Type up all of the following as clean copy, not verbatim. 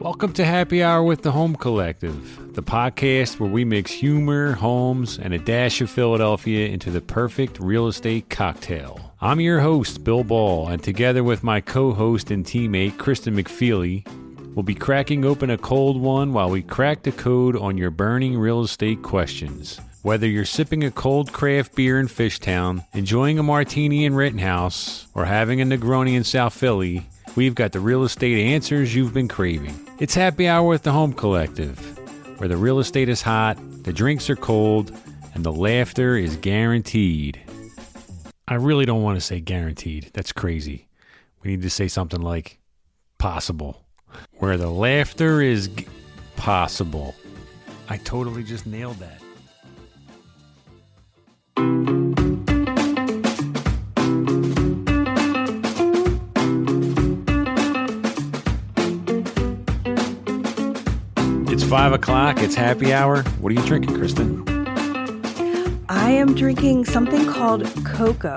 Welcome to Happy Hour with the Home Collective, the podcast where we mix humor, homes, and a dash of Philadelphia into the perfect real estate cocktail. I'm your host, Bill Ball, and together with my co-host and teammate, Kristen McFeely, we'll be cracking open a cold one while we crack the code on your burning real estate questions. Whether you're sipping a cold craft beer in Fishtown, enjoying a martini in Rittenhouse, or having a Negroni in South Philly, we've got the real estate answers you've been craving. It's Happy Hour with the Home Collective, where the real estate is hot, the drinks are cold, and the laughter is guaranteed. I really don't want to say guaranteed. That's crazy. We need to say something like possible, where the laughter is possible. I totally just nailed that. It's 5 o'clock. It's happy hour. What are you drinking, Kristen? I am drinking something called Coco,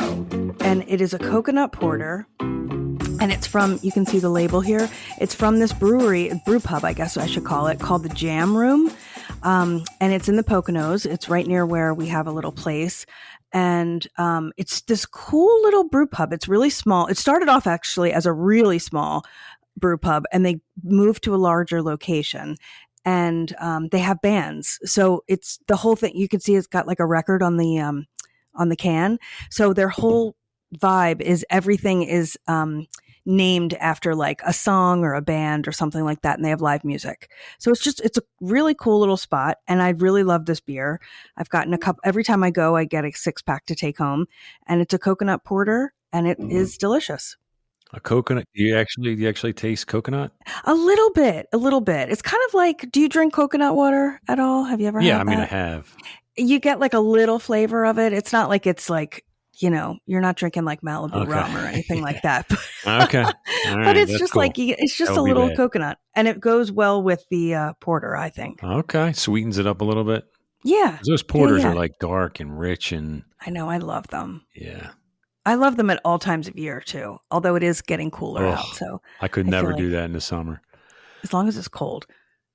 and it is a coconut porter. And it's from, you can see the label here. It's from this brew pub, I guess I should call it, called the Jam Room. And it's in the Poconos. It's right near where we have a little place. And it's this cool little brew pub. It's really small. It started off actually as a really small brew pub, and they moved to a larger location. And they have bands. So it's the whole thing. You can see it's got like a record on the can. So their whole vibe is everything is named after like a song or a band or something like that. And they have live music. So it's a really cool little spot. And I really love this beer. I've gotten a cup every time I go. I get a 6-pack to take home, and it's a coconut porter, and it is delicious. A coconut? Do you actually taste coconut? A little bit. It's kind of like, do you drink coconut water at all? Have you ever had that? Yeah, I mean, I have. You get like a little flavor of it. It's not like it's like, you're not drinking like Malibu rum or anything like that. Okay. All right, but it's just cool. like, it's just a little coconut, and it goes well with the porter, I think. Okay. Sweetens it up a little bit. Yeah. Those porters are like dark and rich and. I know. I love them. Yeah. I love them at all times of year too, although it is getting cooler out. So I could never do that in the summer. As long as it's cold.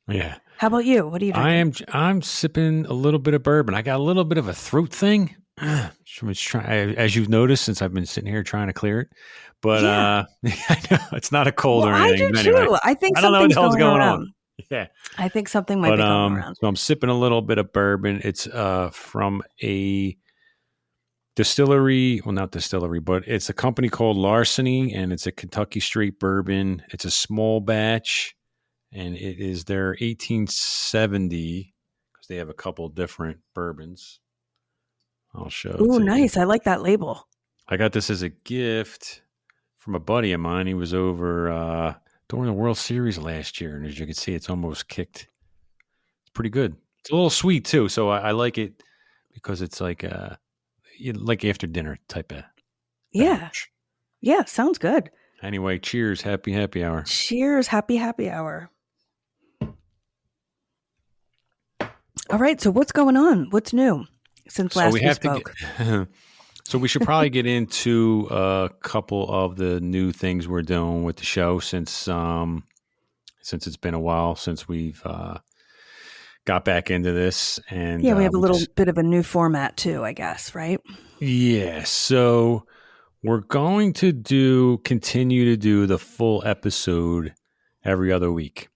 Yeah. How about you? What are you drinking? I'm sipping a little bit of bourbon. I got a little bit of a throat thing. As you've noticed, since I've been sitting here trying to clear it. But I know it's not a cold or anything. I do too. I think something's don't know what the hell's going around. On. Yeah. I think something might be going around. So I'm sipping a little bit of bourbon. It's from a distillery, well, not distillery, but it's a company called Larceny, and it's a Kentucky straight bourbon. It's a small batch, and it is their 1870, because they have a couple different bourbons. I'll show it. Ooh, nice. I like that label. I got this as a gift from a buddy of mine. He was over during the World Series last year, and as you can see, it's almost kicked. It's pretty good. It's a little sweet, too, so I like it because it's like after dinner type of beverage. Yeah, sounds good. Anyway, cheers. Happy hour. Cheers. Happy hour. All right, so what's going on? What's new since last we spoke? So we should probably get into a couple of the new things we're doing with the show since it's been a while since we've got back into this. And we have a little bit of a new format too, I guess, right? Yeah. So we're going to continue to do the full episode every other week.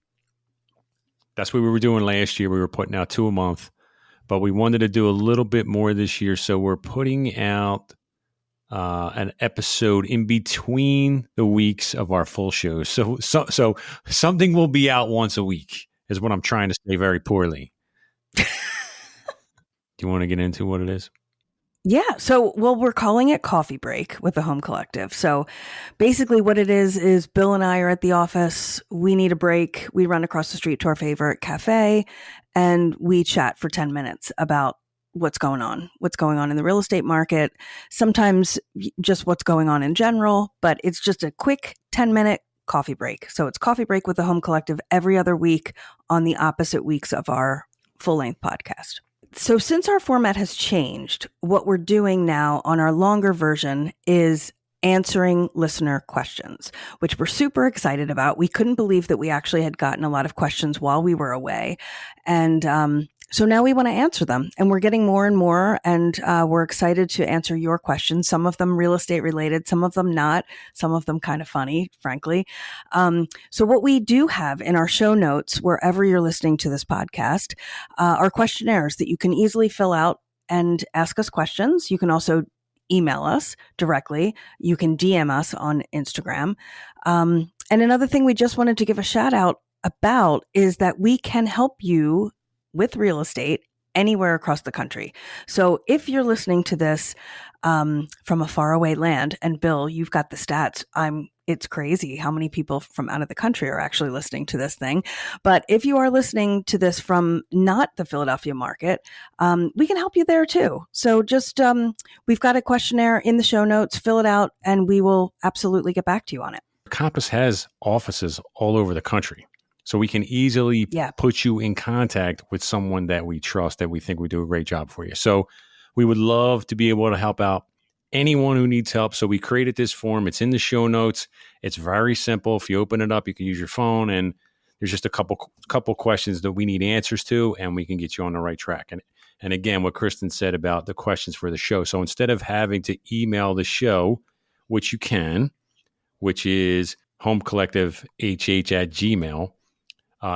That's what we were doing last year. We were putting out 2 a month, but we wanted to do a little bit more this year. So we're putting out an episode in between the weeks of our full shows. So something will be out once a week. Is what I'm trying to say very poorly. Do you want to get into what it is? Yeah. So, we're calling it Coffee Break with the Home Collective. So basically what it is Bill and I are at the office. We need a break. We run across the street to our favorite cafe, and we chat for 10 minutes about what's going on in the real estate market. Sometimes just what's going on in general, but it's just a quick 10-minute coffee break. So it's Coffee Break with the Home Collective every other week on the opposite weeks of our full-length podcast. So since our format has changed, what we're doing now on our longer version is answering listener questions, which we're super excited about. We couldn't believe that we actually had gotten a lot of questions while we were away. And so now we want to answer them, and we're getting more and more, and we're excited to answer your questions. Some of them real estate related, some of them not, some of them kind of funny, frankly. So what we do have in our show notes, wherever you're listening to this podcast, are questionnaires that you can easily fill out and ask us questions. You can also email us directly. You can DM us on Instagram. And another thing we just wanted to give a shout out about is that we can help you with real estate anywhere across the country. So if you're listening to this from a faraway land, and Bill, you've got the stats. It's crazy how many people from out of the country are actually listening to this thing. But if you are listening to this from not the Philadelphia market, we can help you there too. So just, we've got a questionnaire in the show notes, fill it out, and we will absolutely get back to you on it. Compass has offices all over the country. So we can easily put you in contact with someone that we trust, that we think would do a great job for you. So we would love to be able to help out anyone who needs help. So we created this form. It's in the show notes. It's very simple. If you open it up, you can use your phone, and there's just a couple questions that we need answers to, and we can get you on the right track. And again, what Kristen said about the questions for the show. So instead of having to email the show, which you can, which is homecollectivehh@gmail.com,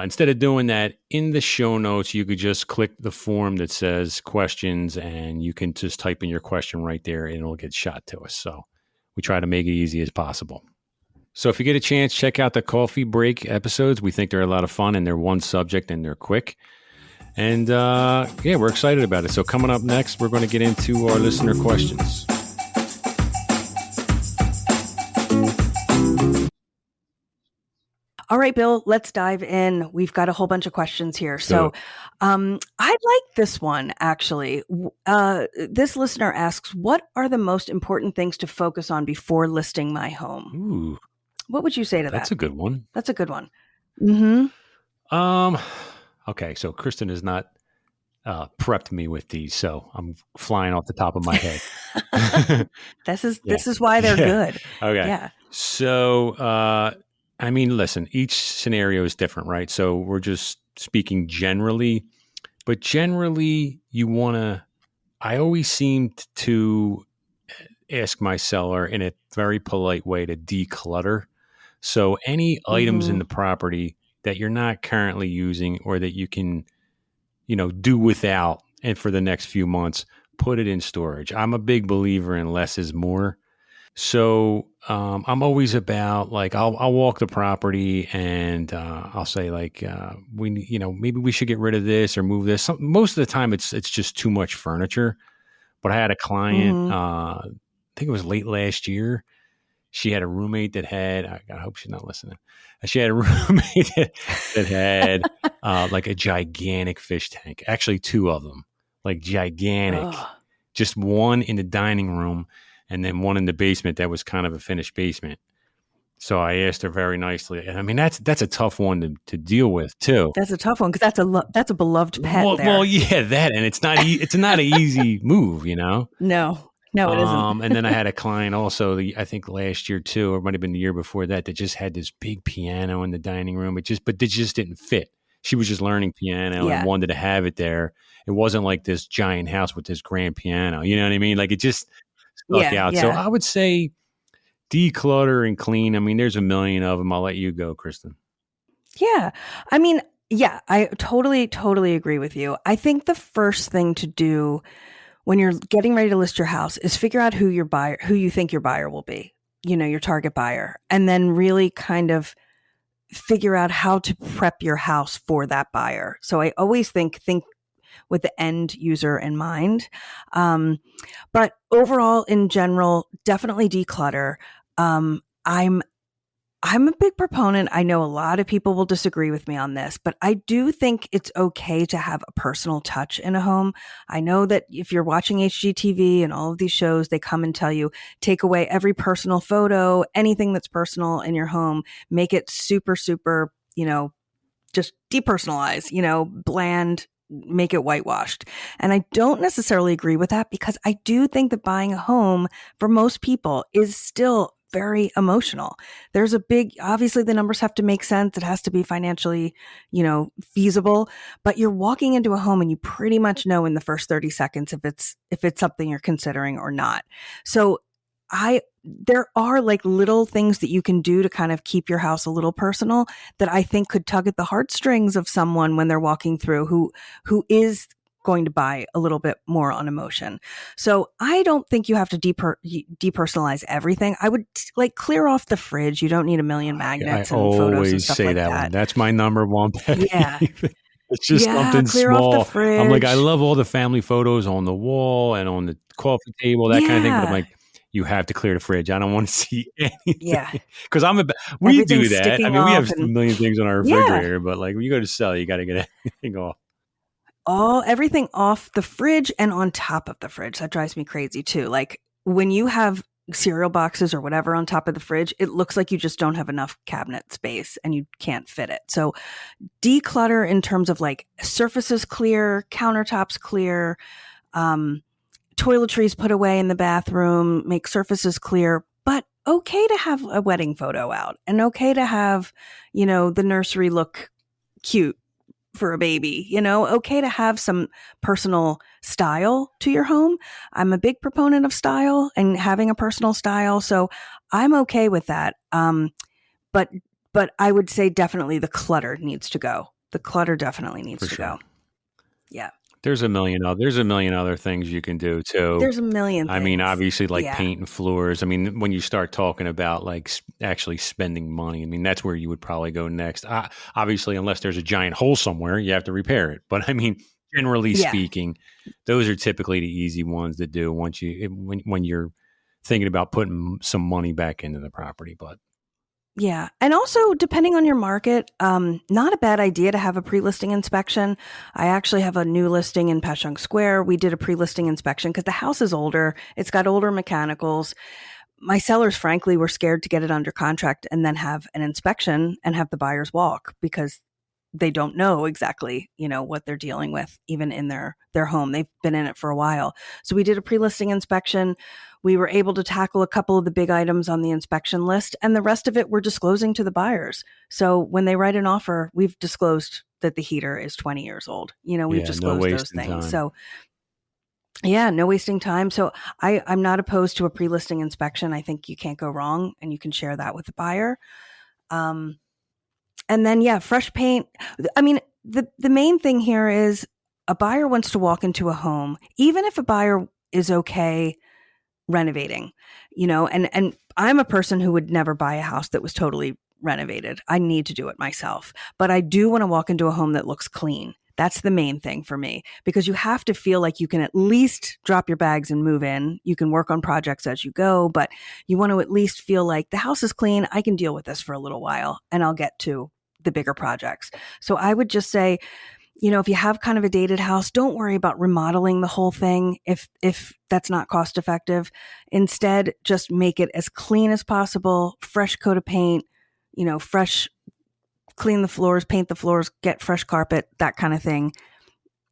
instead of doing that, in the show notes, you could just click the form that says questions, and you can just type in your question right there, and it'll get shot to us. So we try to make it easy as possible. So if you get a chance, check out the coffee break episodes. We think they're a lot of fun, and they're one subject, and they're quick. And we're excited about it. So coming up next, we're going to get into our listener questions. All right, Bill, let's dive in. We've got a whole bunch of questions here. So I like this one, actually. This listener asks, what are the most important things to focus on before listing my home? Ooh, what would you say to that? That's a good one. That's a good one. Mm-hmm. Okay, so Kristen has not prepped me with these, so I'm flying off the top of my head. This is why they're good. Okay. Yeah. So, I mean, listen, each scenario is different, right? So we're just speaking generally, but generally I always seem to ask my seller in a very polite way to declutter. So any items in the property that you're not currently using, or that you can, do without, and for the next few months, put it in storage. I'm a big believer in less is more. So I'm always about, like, I'll walk the property, and I'll say, like, maybe we should get rid of this or move this. Most of the time it's just too much furniture. But I had a client, I think it was late last year. She had a roommate that had, I hope she's not listening. She had a roommate that had like a gigantic fish tank, actually two of them, like gigantic, just one in the dining room, and then one in the basement that was kind of a finished basement. So I asked her very nicely. And I mean, that's a tough one to deal with too. That's a tough one, because that's a beloved pet. Well, yeah, that, and it's not an easy move, No, it isn't. And then I had a client also, I think last year too, or it might have been the year before that just had this big piano in the dining room. But it just didn't fit. She was just learning piano and wanted to have it there. It wasn't like this giant house with this grand piano. You know what I mean? Like, it just stuck out. Yeah. So I would say declutter and clean. I mean, there's a million of them. I'll let you go, Kristen. Yeah. I mean, I totally agree with you. I think the first thing to do when you're getting ready to list your house is figure out who you think your buyer will be, your target buyer, and then really kind of figure out how to prep your house for that buyer. So I always think with the end user in mind. But overall, in general, definitely declutter. I'm a big proponent. I know a lot of people will disagree with me on this, but I do think it's okay to have a personal touch in a home. I know that if you're watching HGTV and all of these shows, they come and tell you, take away every personal photo, anything that's personal in your home, make it super, super, just depersonalize, bland, make it whitewashed. And I don't necessarily agree with that because I do think that buying a home for most people is still very emotional. There's a big, obviously the numbers have to make sense. It has to be financially, feasible, but you're walking into a home and you pretty much know in the first 30 seconds if it's something you're considering or not. So there are like little things that you can do to kind of keep your house a little personal that I think could tug at the heartstrings of someone when they're walking through who is going to buy a little bit more on emotion. So I don't think you have to depersonalize everything. I would like clear off the fridge. You don't need a million magnets and photos and stuff like that. I always say that one. That's my number one pet peeve. Yeah. It's just something clear small. Off the fridge. I'm like, I love all the family photos on the wall and on the coffee table, that kind of thing. But I'm like, you have to clear the fridge. I don't want to see anything. Yeah. Because we do that. I mean, we have a million things on our refrigerator, but like when you go to sell, you got to get everything off. Everything off the fridge and on top of the fridge. That drives me crazy too. Like when you have cereal boxes or whatever on top of the fridge, it looks like you just don't have enough cabinet space and you can't fit it. So declutter in terms of like surfaces clear, countertops clear, toiletries put away in the bathroom, make surfaces clear, but okay to have a wedding photo out and okay to have, the nursery look cute for a baby, okay to have some personal style to your home. I'm a big proponent of style and having a personal style. So I'm okay with that. But I would say definitely the clutter needs to go. The clutter definitely needs to go. Yeah. There's a million other things you can do too. There's a million things. I mean, obviously like painting floors. I mean, when you start talking about like actually spending money, I mean, that's where you would probably go next. Obviously, unless there's a giant hole somewhere, you have to repair it. But I mean, generally speaking, those are typically the easy ones to do when you're thinking about putting some money back into the property. But yeah. And also, depending on your market, not a bad idea to have a pre-listing inspection. I actually have a new listing in Pashung Square. We did a pre-listing inspection because the house is older. It's got older mechanicals. My sellers, frankly, were scared to get it under contract and then have an inspection and have the buyers walk because they don't know exactly, what they're dealing with, even in their home. They've been in it for a while. So we did a pre-listing inspection. We were able to tackle a couple of the big items on the inspection list, and the rest of it we're disclosing to the buyers. So when they write an offer, we've disclosed that the heater is 20 years old. We've disclosed those things. Time. So yeah, no wasting time. So I'm not opposed to a pre-listing inspection. I think you can't go wrong, and you can share that with the buyer. And then, fresh paint. I mean, the main thing here is a buyer wants to walk into a home, even if a buyer is okay renovating, and I'm a person who would never buy a house that was totally renovated. I need to do it myself, but I do want to walk into a home that looks clean. That's the main thing for me, because you have to feel like you can at least drop your bags and move in. You can work on projects as you go, but you want to at least feel like the house is clean. I can deal with this for a little while and I'll get to the bigger projects. So I would just say, if you have kind of a dated house, don't worry about remodeling the whole thing if that's not cost effective. Instead, just make it as clean as possible, fresh coat of paint, clean the floors, paint the floors, get fresh carpet, that kind of thing,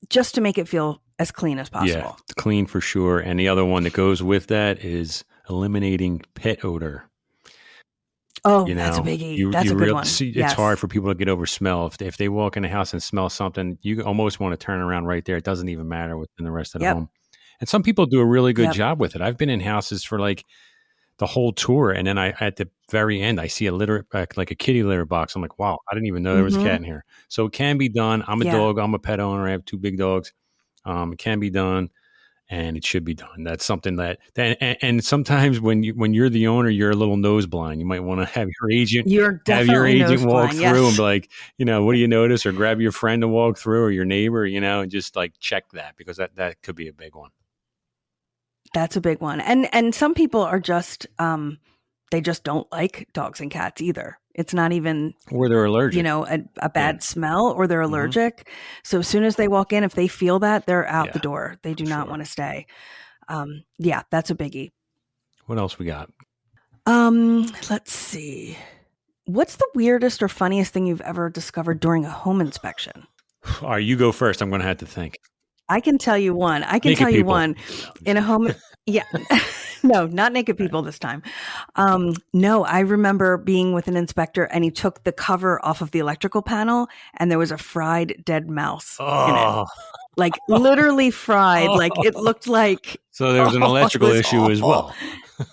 just to make it feel as clean as possible. Yeah, clean for sure. And the other one that goes with that is eliminating pet odor. Oh, that's a biggie. That's a good one. It's hard for people to get over smell. If they walk in the house and smell something, you almost want to turn around right there. It doesn't even matter within the rest of the home. And some people do a really good job with it. I've been in houses for like the whole tour, and then at the very end, I see a litter, like a kitty litter box. I'm like, wow, I didn't even know there was a cat in here. So it can be done. I'm a dog. I'm a pet owner. I have 2 big dogs. It can be done. And it should be done. That's something that and sometimes when you're the owner, you're a little nose blind. You might want to have your agent walk through and be like, what do you notice? Or grab your friend to walk through, or your neighbor, and just like check that, because that could be a big one. That's a big one. And some people are just they just don't like dogs and cats either. It's not even, or they're allergic, a bad smell, or they're allergic. So as soon as they walk in, if they feel that, they're out the door. They do not want to stay. That's a biggie. What else we got? Let's see. What's the weirdest or funniest thing you've ever discovered during a home inspection? All right, you go first. I'm going to have to think. I can tell you one. I can Naked tell you people. one in a home. Yeah. No, not naked people this time. No, I remember being with an inspector and he took the cover off of the electrical panel and there was a fried dead mouse in it. Oh, Like literally fried. Like it looked like, so there was an oh, it electrical was issue as awful. well.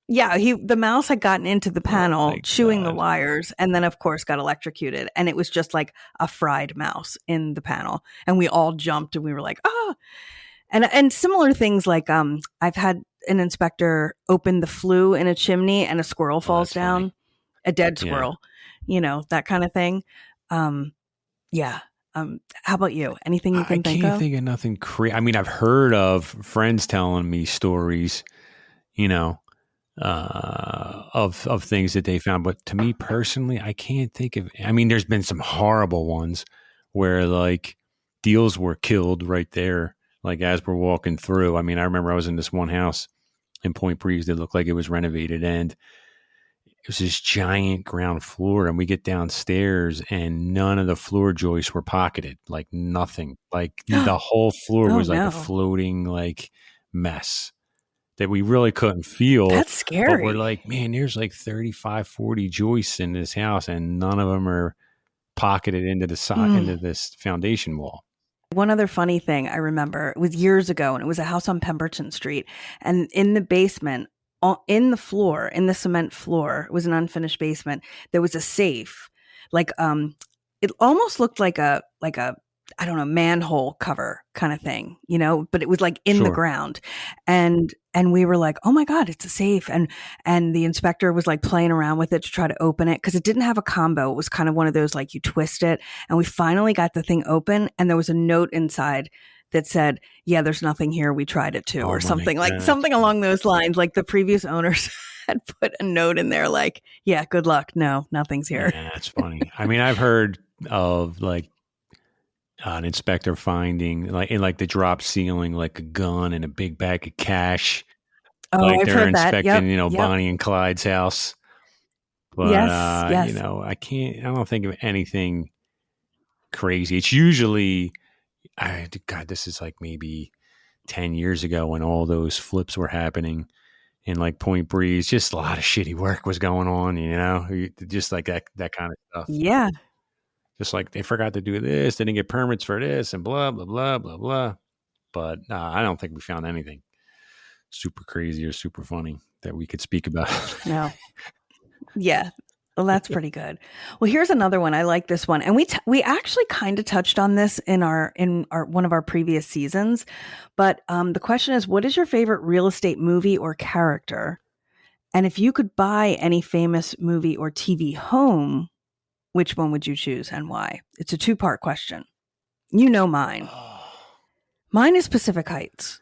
Yeah, the mouse had gotten into the Oh panel, my chewing the God. wires, and then of course got electrocuted. And it was just like a fried mouse in the panel. And we all jumped and we were like, oh. And similar things like I've had an inspector open the flue in a chimney and a squirrel falls That's down, funny. a dead Yeah. squirrel, that kind of thing. Yeah. How about you? Anything you I can think can't of? think of nothing crazy. I mean, I've heard of friends telling me stories, of things that they found, but to me personally, I can't think of. I mean, there's been some horrible ones where like deals were killed right there, like as we're walking through. I mean, I remember I was in this one house in Point Breeze that looked like it was renovated, and it was this giant ground floor, and we get downstairs and none of the floor joists were pocketed, like nothing. Like the whole floor Oh was like a no. floating like mess that we really couldn't feel. That's But we're scary. like, man, there's like 35, 40 joists in this house and none of them are pocketed into the side Mm. into this foundation wall. One other funny thing I remember, it was years ago and it was a house on Pemberton Street. And in the basement, in the floor, in the cement floor, it was an unfinished basement. There was a safe. Like it almost looked like a I don't know, manhole cover kind of thing, but it was like in the Sure. ground. And we were like, "Oh my God, it's a safe." And the inspector was like playing around with it to try to open it because it didn't have a combo. It was kind of one of those like you twist it. And we finally got the thing open and there was a note inside that said, "Yeah, there's nothing here. We tried it too," Oh or my something like God. something along those lines. Like the previous owners had put a note in there like, "Yeah, good luck. No, nothing's here." Yeah, that's funny. I mean, I've heard of like an inspector finding like in like the drop ceiling, like a gun and a big bag of cash. Oh, Like I've they're heard that. Yep. inspecting, Yep. Bonnie and Clyde's house. But Yes. Yes. I don't think of anything crazy. It's usually God, this is like maybe 10 years ago when all those flips were happening in like Point Breeze. Just a lot of shitty work was going on, just like that kind of stuff. Yeah. Just like they forgot to do this, they didn't get permits for this, and blah blah blah blah blah. But I don't think we found anything super crazy or super funny that we could speak about. No. Yeah. Well, that's pretty good. Well, here's another one. I like this one, and we actually kind of touched on this in our one of our previous seasons. But the question is, what is your favorite real estate movie or character? And if you could buy any famous movie or TV home, which one would you choose and why? It's a 2-part question. You know mine. Mine is Pacific Heights.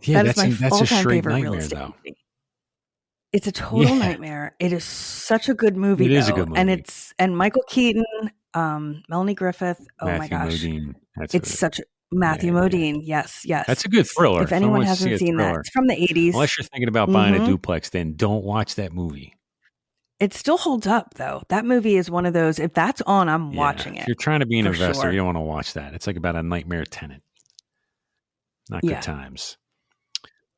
Yeah, That is my that's a all-time straight favorite real nightmare estate though. movie. It's a total Yeah, nightmare. It is such a good movie, it is a though, good and movie. and Michael Keaton, Melanie Griffith. Oh my Matthew gosh, Modine. it's such Matthew yeah. Modine. Yes, yes. That's a good thriller. If anyone Someone wants to see hasn't a seen that, thriller. it's from the 80s. Unless you're thinking about buying a duplex, then don't watch that movie. It still holds up, though. That movie is one of those. If that's on, I'm watching it. If you're trying to be an for investor, sure. you don't want to watch that. It's like about a nightmare tenant. Not Yeah. good times.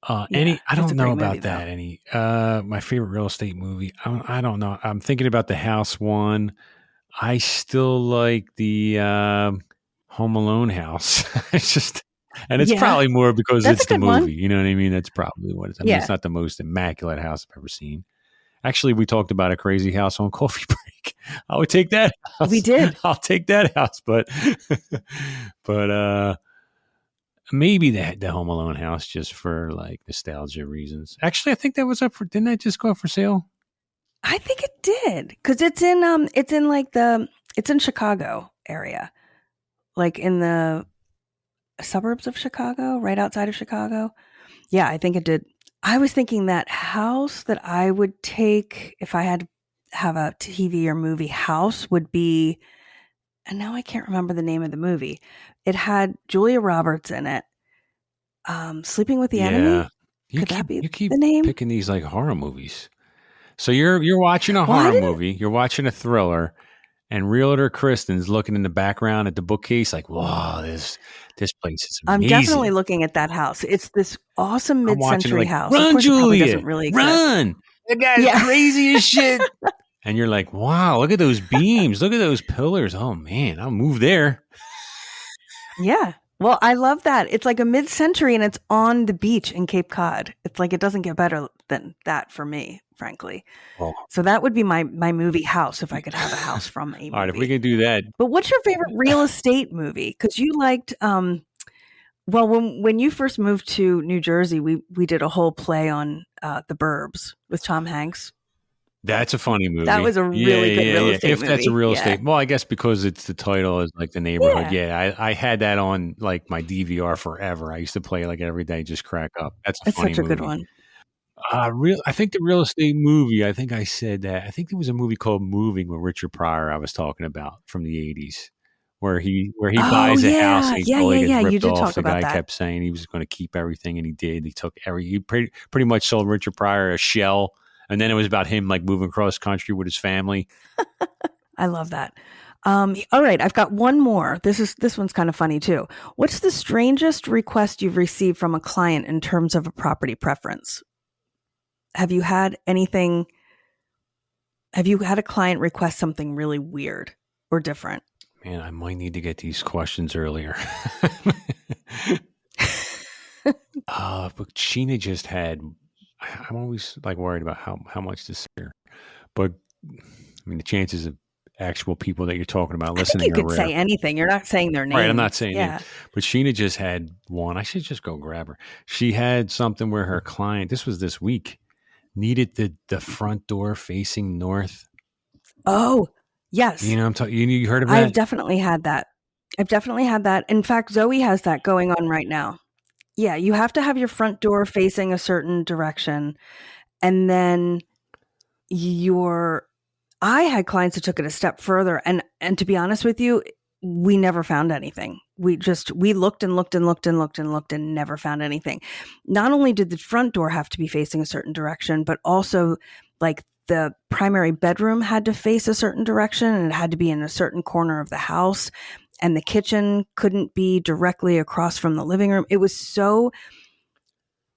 Yeah, I it's don't a know great about movie, that. though. My favorite real estate movie. I don't know. I'm thinking about the house one. I still like the Home Alone house. It's just, and it's Yeah, probably more because that's it's a the good one. movie. You know what I mean? That's probably what it is. I mean, Yeah. it's not the most immaculate house I've ever seen. Actually, we talked about a crazy house on Coffee Break. I would take that house. We did. I'll take that house, but maybe the Home Alone house just for like nostalgia reasons. Actually, I think that was up for. Didn't that just go up for sale? I think it did because it's in Chicago area, like in the suburbs of Chicago, right outside of Chicago. Yeah, I think it did. I was thinking that house that I would take if I had to have a TV or movie house would be, and now I can't remember the name of the movie. It had Julia Roberts in it. Sleeping with the Enemy. You Could keep that be you keep the name? picking these like horror movies. So you're watching a horror movie. You're watching a thriller, And Realtor Kristen's looking in the background at the bookcase like, "Wow, this place is I'm definitely amazing." looking at that house. It's this awesome I'm watching it mid-century like, house. Of "Run, course, it probably Julia, doesn't really exist. run! That guy's Yeah. crazy as shit." And you're like, "Wow, look at those beams. Look at those pillars. Oh man, I'll move there." Yeah. Well, I love that. It's like a mid-century and it's on the beach in Cape Cod. It's like it doesn't get better than that for me, frankly. Oh. So that would be my movie house if I could have a house from a movie. All right, if we could do that. But what's your favorite real estate movie? Because you liked well, when you first moved to New Jersey, we did a whole play on The Burbs with Tom Hanks. That's a funny movie. That was a really good real estate If that's a movie. real Yeah. estate, well, I guess because it's the title is like the neighborhood. Yeah, I had that on like my DVR forever. I used to play like every day, just crack up. That's a It's funny such a movie. good one. I think the real estate movie. I think I said that. I think there was a movie called Moving with Richard Pryor. I was talking about from the '80s, where he buys a house and he totally gets ripped You did off. talk The about guy that. kept saying he was going to keep everything, and he did. He took he pretty much sold Richard Pryor a shell. And then it was about him like moving across country with his family. I love that. All right, I've got one more. This one's kind of funny too. What's the strangest request you've received from a client in terms of a property preference? Have you had anything? Have you had a client request something really weird or different? Man, I might need to get these questions earlier. But Sheena just had. I'm always like worried about how much to share, but I mean the chances of actual people that you're talking about listening. I think you are could rare. say anything. You're not saying their name. Right, I'm not saying it. But Sheena just had one. I should just go grab her. She had something where her client. This was this week. Needed the front door facing north. Oh, yes. You know, I'm talking. You heard of that? I've definitely had that. In fact, Zoe has that going on right now. Yeah, you have to have your front door facing a certain direction. And then I had clients that took it a step further. And to be honest with you, we never found anything. We looked and looked and looked and looked and looked and never found anything. Not only did the front door have to be facing a certain direction, but also like the primary bedroom had to face a certain direction and it had to be in a certain corner of the house. And the kitchen couldn't be directly across from the living room. It was so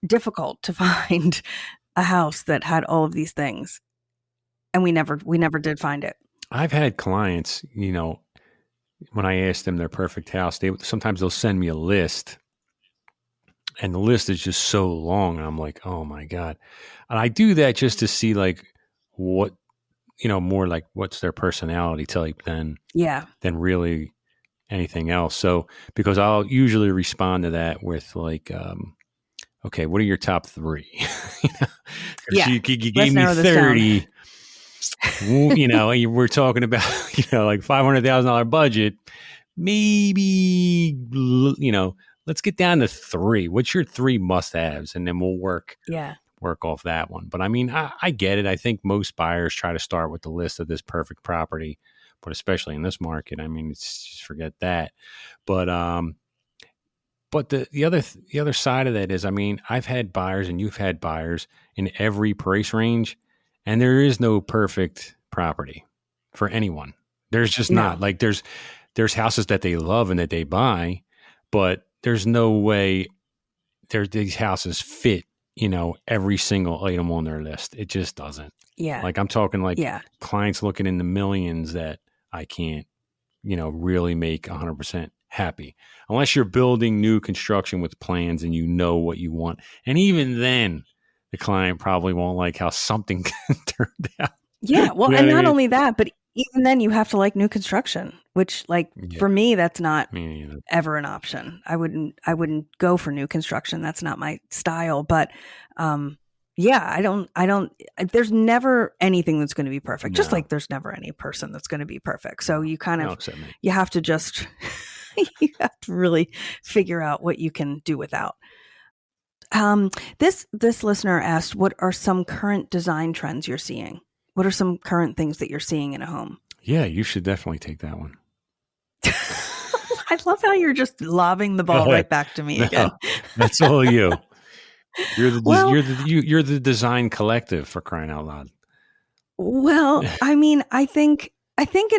difficult to find a house that had all of these things. And we never did find it. I've had clients, you know, when I ask them their perfect house, sometimes they'll send me a list. And the list is just so long. And I'm like, oh my God. And I do that just to see like what, you know, more like what's their personality type than really anything else. So, because I'll usually respond to that with like, okay, what are your top three? You gave me 30, you know, we're talking about, you know, like $500,000 budget, maybe, you know, let's get down to 3. What's your 3 must-haves? And then we'll work off that one. But I mean, I get it. I think most buyers try to start with the list of this perfect property, but especially in this market, I mean, it's just forget that. But the other side of that is, I mean, I've had buyers and you've had buyers in every price range, and there is no perfect property for anyone. There's just not. Like there's houses that they love and that they buy, but there's no way these houses fit, you know, every single item on their list. It just doesn't. Yeah. Like I'm talking like clients looking in the millions that I can't, you know, really make 100% happy unless you're building new construction with plans and you know what you want. And even then the client probably won't like how something turned out. Yeah. Well, you know and not only that, but even then you have to like new construction, which like for me, that's not ever an option. I wouldn't go for new construction. That's not my style, but, I don't, there's never anything that's going to be perfect. Just like there's never any person that's going to be perfect. So you kind of, you have to just, you have to really figure out what you can do without. This listener asked, what are some current design trends you're seeing? What are some current things that you're seeing in a home? Yeah, you should definitely take that one. I love how you're just lobbing the ball right back to me again. That's all you. You're the design collective, for crying out loud. Well, I mean, I think I think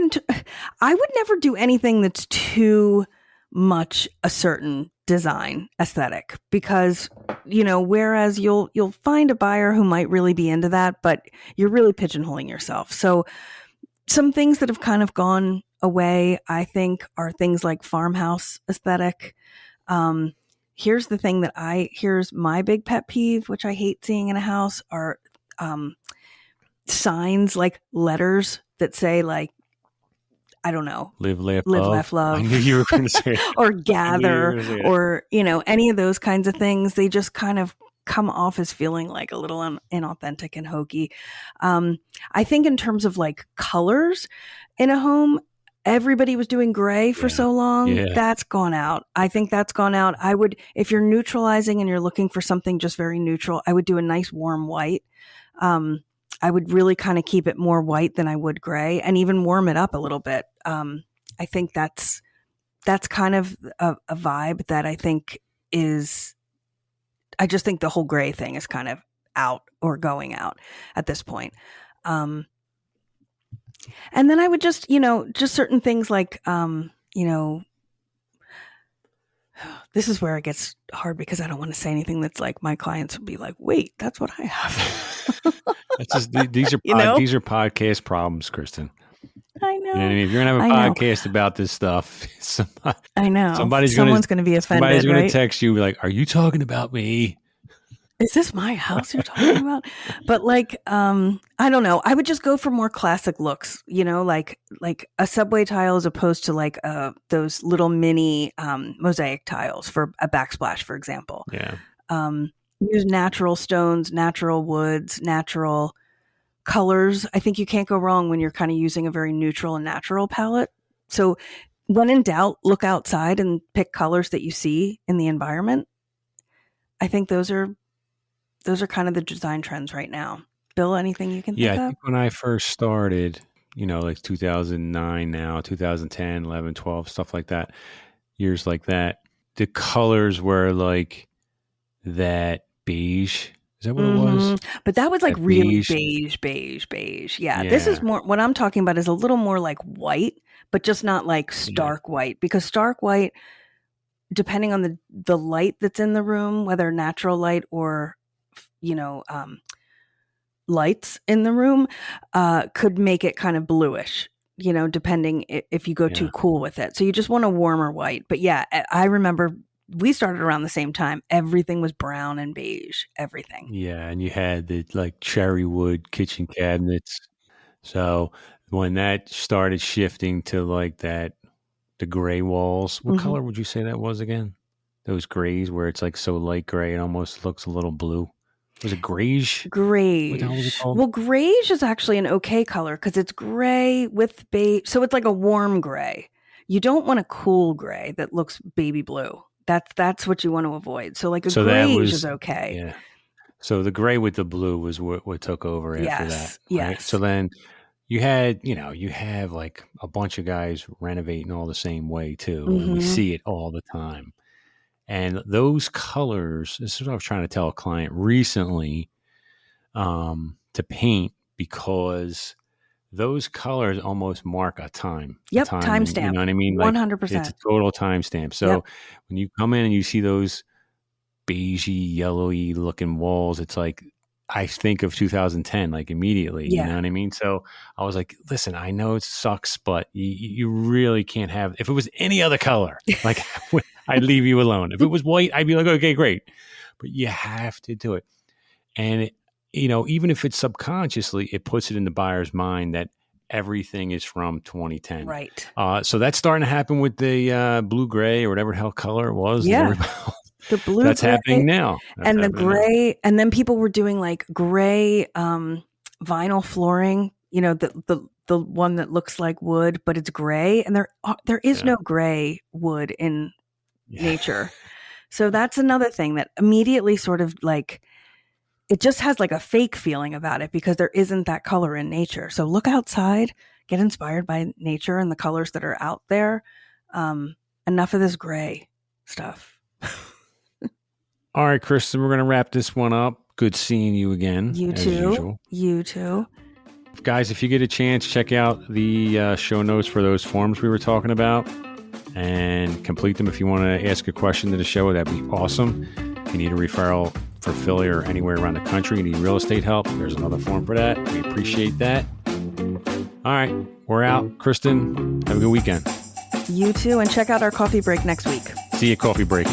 I would never do anything that's too much a certain design aesthetic because, whereas you'll find a buyer who might really be into that, but you're really pigeonholing yourself. So some things that have kind of gone away, I think, are things like farmhouse aesthetic. Here's the thing here's my big pet peeve, which I hate seeing in a house, are signs, like letters that say, like, I don't know, live, laugh, love. I knew you were going to say it. Or gather, or, any of those kinds of things. They just kind of come off as feeling like a little inauthentic and hokey. I think in terms of like colors in a home, everybody was doing gray for so long. Yeah. That's gone out. I think that's gone out. I would, if you're neutralizing and you're looking for something just very neutral, I would do a nice warm white. I would really kind of keep it more white than I would gray, and even warm it up a little bit. I think that's kind of a vibe that I think is, I just think the whole gray thing is kind of out or going out at this point. And then I would just, just certain things like, this is where it gets hard because I don't want to say anything that's like my clients will be like, wait, that's what I have. It's just, these are podcast problems, Kristen. I know. If you're going to have a podcast about this stuff, I know. Someone's going to be offended. Somebody's going to text you like, are you talking about me? Is this my house you're talking about? But like, I don't know. I would just go for more classic looks, like a subway tile as opposed to like those little mini mosaic tiles for a backsplash, for example. Yeah. Use natural stones, natural woods, natural colors. I think you can't go wrong when you're kind of using a very neutral and natural palette. So when in doubt, look outside and pick colors that you see in the environment. I think those are kind of the design trends right now. Bill, anything you can think of? Yeah, I think when I first started, like 2009 now, 2010, 11, 12, stuff like that, years like that, the colors were like that beige. Is that what it was? But that was like that really beige. Yeah, this is more, what I'm talking about is a little more like white, but just not like stark white, because stark white, depending on the light that's in the room, whether natural light or lights in the room, could make it kind of bluish, depending if you go too cool with it. So you just want a warmer white. But yeah, I remember we started around the same time. Everything was brown and beige, everything. Yeah, and you had the like cherry wood kitchen cabinets. So when that started shifting to like the gray walls, what color would you say that was again? Those grays where it's like so light gray, it almost looks a little blue. Was it grayish? Grayish. What the hell was it called? Well, grayish is actually an okay color because it's gray with beige. So it's like a warm gray. You don't want a cool gray that looks baby blue. That's what you want to avoid. So like grayish is okay. Yeah. So the gray with the blue was what took over after that. Right? Yes. So then you had, you have like a bunch of guys renovating all the same way too. And we see it all the time. And those colors, this is what I was trying to tell a client recently, to paint, because those colors almost mark a time. Yep, timestamp. You know what I mean? 100%. It's a total timestamp. So when you come in and you see those beigey, yellowy looking walls, it's like, I think of 2010, like immediately, you know what I mean? So I was like, listen, I know it sucks, but you really can't have, if it was any other color, like I'd leave you alone. If it was white, I'd be like, okay, great. But you have to do it. And, even if it's subconsciously, it puts it in the buyer's mind that everything is from 2010. Right. So that's starting to happen with the blue gray or whatever the hell color it was. Yeah. The blue that's gray, happening now. And the gray, and then people were doing like gray vinyl flooring, the one that looks like wood, but it's gray. And there is no gray wood in nature. So that's another thing that immediately sort of like, it just has like a fake feeling about it because there isn't that color in nature. So look outside, get inspired by nature and the colors that are out there. Enough of this gray stuff. All right, Kristen, we're going to wrap this one up. Good seeing you again. You too. You too. Guys, if you get a chance, check out the show notes for those forms we were talking about and complete them if you want to ask a question to the show. That'd be awesome. If you need a referral for Philly or anywhere around the country, you need real estate help, there's another form for that. We appreciate that. All right, we're out. Kristen, have a good weekend. You too, and check out our coffee break next week. See you, coffee break.